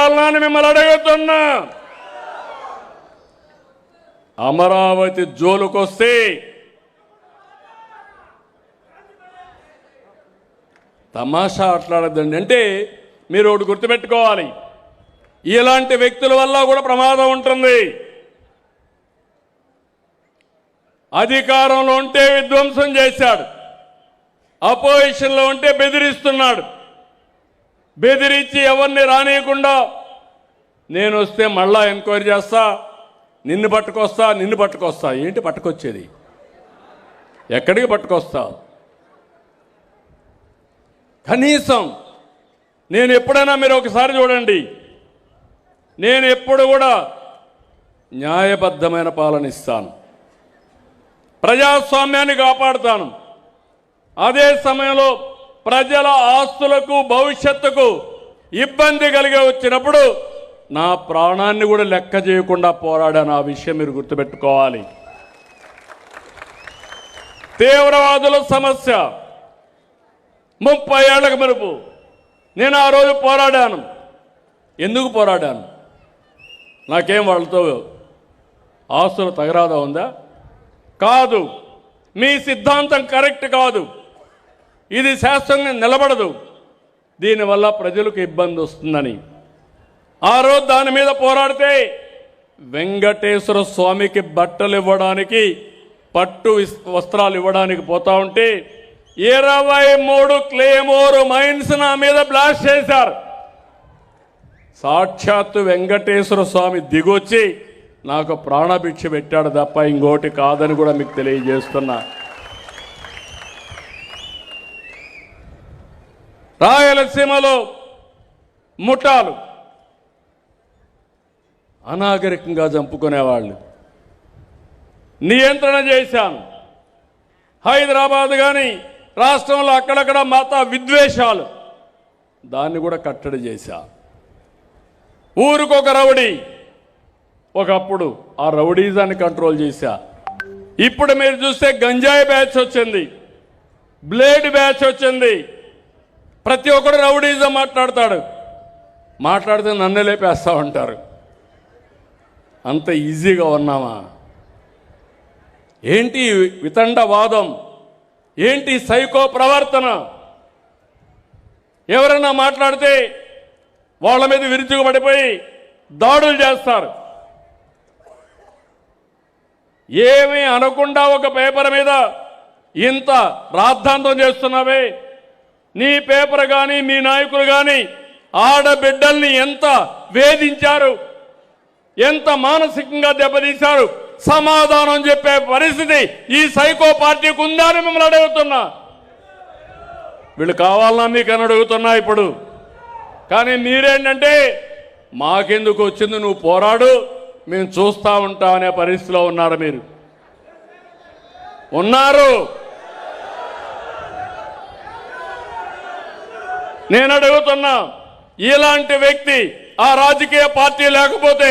కావాలని మిమ్మల్ని అడుగుతున్నా. అమరావతి జోలుకొస్తే తమాషా ఆటలాడద్దండి. అంటే మీరు ఒకటి గుర్తుపెట్టుకోవాలి, ఇలాంటి వ్యక్తుల వల్ల కూడా ప్రమాదం ఉంటుంది. అధికారంలో ఉంటే విధ్వంసం చేశాడు, అపోజిషన్లో ఉంటే బెదిరిస్తున్నాడు. బెదిరించి ఎవరిని రానియకుండా నేను వస్తే మళ్ళా ఎంక్వైరీ చేస్తా, నిన్ను పట్టుకొస్తా. ఏంటి పట్టుకొచ్చేది? ఎక్కడికి పట్టుకొస్తా? కనీసం నేను ఎప్పుడైనా మీరు ఒకసారి చూడండి, నేను ఎప్పుడు కూడా న్యాయబద్ధమైన పాలన ఇస్తాను, ప్రజాస్వామ్యాన్ని కాపాడుతాను. అదే సమయంలో ప్రజల ఆస్తులకు భవిష్యత్తుకు ఇబ్బంది కలిగి వచ్చినప్పుడు నా ప్రాణాన్ని కూడా లెక్క చేయకుండా పోరాడాను. ఆ విషయం మీరు గుర్తుపెట్టుకోవాలి. తీవ్రవాదుల సమస్య 30 ఏళ్లకు మెరుపు నేను ఆ రోజు పోరాడాను. ఎందుకు పోరాడాను? నాకేం వాళ్ళతో ఆస్తుల తగరాదా ఉందా? కాదు. మీ సిద్ధాంతం కరెక్ట్ కాదు, ఇది శాస్త్రంగా నిలబడదు, దీనివల్ల ప్రజలకు ఇబ్బంది వస్తుందని ఆ రోజు దాని మీద పోరాడితే వెంకటేశ్వర స్వామికి బట్టలు ఇవ్వడానికి, పట్టు వస్త్రాలు ఇవ్వడానికి పోతా ఉంటే 23 క్లేమోర్ మైన్స్ నా మీద బ్లాస్ట్ చేశారు. సాక్షాత్తు వెంకటేశ్వర స్వామి దిగొచ్చి నాకు ప్రాణభిక్ష పెట్టాడు తప్ప ఇంకోటి కాదని కూడా మీకు తెలియజేస్తున్నా. రాయలసీమలో ముఠాలు అనాగరికంగా చంపుకునేవాళ్ళు నియంత్రణ చేశాను. హైదరాబాద్ కానీ రాష్ట్రంలో అక్కడక్కడ మత విద్వేషాలు, దాన్ని కూడా కట్టడి చేశా. ఊరికొక రౌడీ, ఒకప్పుడు ఆ రౌడీజాన్ని కంట్రోల్ చేశా. ఇప్పుడు మీరు చూస్తే గంజాయి బ్యాచ్ వచ్చింది, బ్లేడ్ బ్యాచ్ వచ్చింది. ప్రతి ఒక్కరు రౌడీజం మాట్లాడితే నన్ను లేపేస్తా ఉంటారు. అంత ఈజీగా ఉన్నామా? ఏంటి వితండవాదం? ఏంటి సైకో ప్రవర్తన? ఎవరైనా మాట్లాడితే వాళ్ళ మీద విరుచుకుపడిపోయి దాడులు చేస్తారు. ఏమీ అనకుండా ఒక పేపర్ మీద ఇంత రాద్ధాంతం చేస్తున్నావే. నీ పేపర్ కానీ మీ నాయకులు కానీ ఆడబిడ్డల్ని ఎంత వేధించారు, ఎంత మానసికంగా దెబ్బతీశారు, సమాధానం చెప్పే పరిస్థితి ఈ సైకో పార్టీకి ఉందా అని మిమ్మల్ని అడుగుతున్నా. వీళ్ళు కావాలన్నా మీకు అని అడుగుతున్నా ఇప్పుడు. కానీ మీరేంటంటే మాకెందుకు వచ్చింది, నువ్వు పోరాడు, మేము చూస్తూ ఉంటాం అనే పరిస్థితిలో ఉన్నారు. మీరు ఉన్నారు. నేను అడుగుతున్నా, ఇలాంటి వ్యక్తి ఆ రాజకీయ పార్టీ లేకపోతే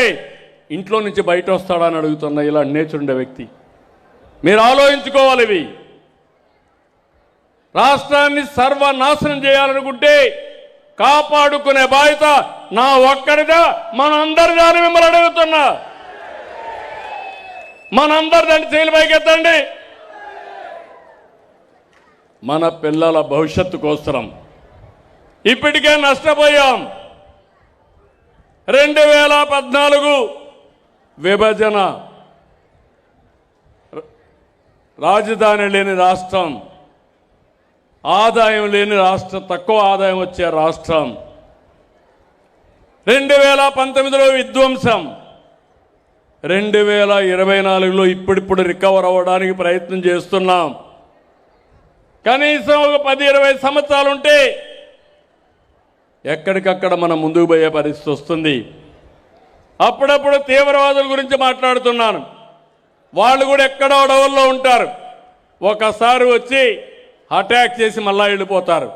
ఇంట్లో నుంచి బయట వస్తాడని అడుగుతున్నా. ఇలా నేర్చుండే వ్యక్తి మీరు ఆలోచించుకోవాలి. ఇవి రాష్ట్రాన్ని సర్వనాశనం చేయాలనుకుంటే కాపాడుకునే బాధ్యత నా ఒక్కడిదా, మనందరిదా అని మిమ్మల్ని అడుగుతున్నా. మనందరిదాన్ని చేతుల పైకెత్తండి. మన పిల్లల భవిష్యత్తు కోసరం ఇప్పటికే నష్టపోయాం. 2014 విభజన, రాజధాని లేని రాష్ట్రం, ఆదాయం లేని రాష్ట్రం, తక్కువ ఆదాయం వచ్చే రాష్ట్రం. 2019లో విధ్వంసం, 2024లో ఇప్పుడిప్పుడు రికవర్ అవ్వడానికి ప్రయత్నం చేస్తున్నాం. కనీసం ఒక 10-20 సంవత్సరాలు ఉంటే ఎక్కడికక్కడ మనం ముందుకు పోయే పరిస్థితి వస్తుంది. అప్పుడప్పుడు తీవ్రవాదుల గురించి మాట్లాడుతున్నాను. వాళ్ళు కూడా ఎక్కడో అడవుల్లో ఉంటారు. ఒకసారి వచ్చి అటాక్ చేసి మళ్ళా వెళ్ళిపోతారు.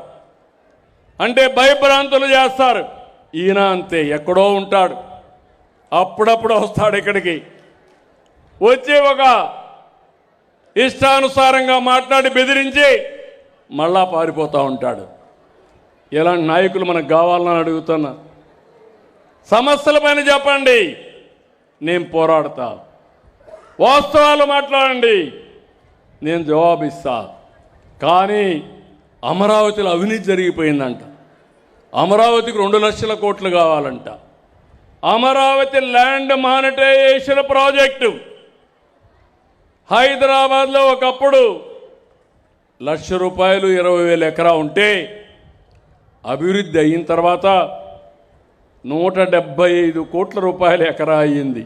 అంటే భయభ్రాంతులు చేస్తారు. ఈయన అంతే, ఎక్కడో ఉంటాడు, అప్పుడప్పుడు వస్తాడు ఇక్కడికి. వచ్చి ఒక ఇష్టానుసారంగా మాట్లాడి బెదిరించి మళ్ళా పారిపోతూ ఉంటాడు. ఇలాంటి నాయకులు మనకు కావాలని అడుగుతున్నా. సమస్యలపైన చెప్పండి, నేను పోరాడతా. వాస్తవాలు మాట్లాడండి, నేను జవాబిస్తా. కానీ అమరావతిలో అవినీతి జరిగిపోయిందంట. అమరావతికి 2 లక్షల కోట్లు కావాలంట. అమరావతి ల్యాండ్ మానిటైజేషన్ ప్రాజెక్టు హైదరాబాద్లో ఒకప్పుడు ₹1,00,000 20,000 ఎకరా ఉంటే అభివృద్ధి అయిన తర్వాత 175 కోట్ల రూపాయల ఎకరా అయ్యింది.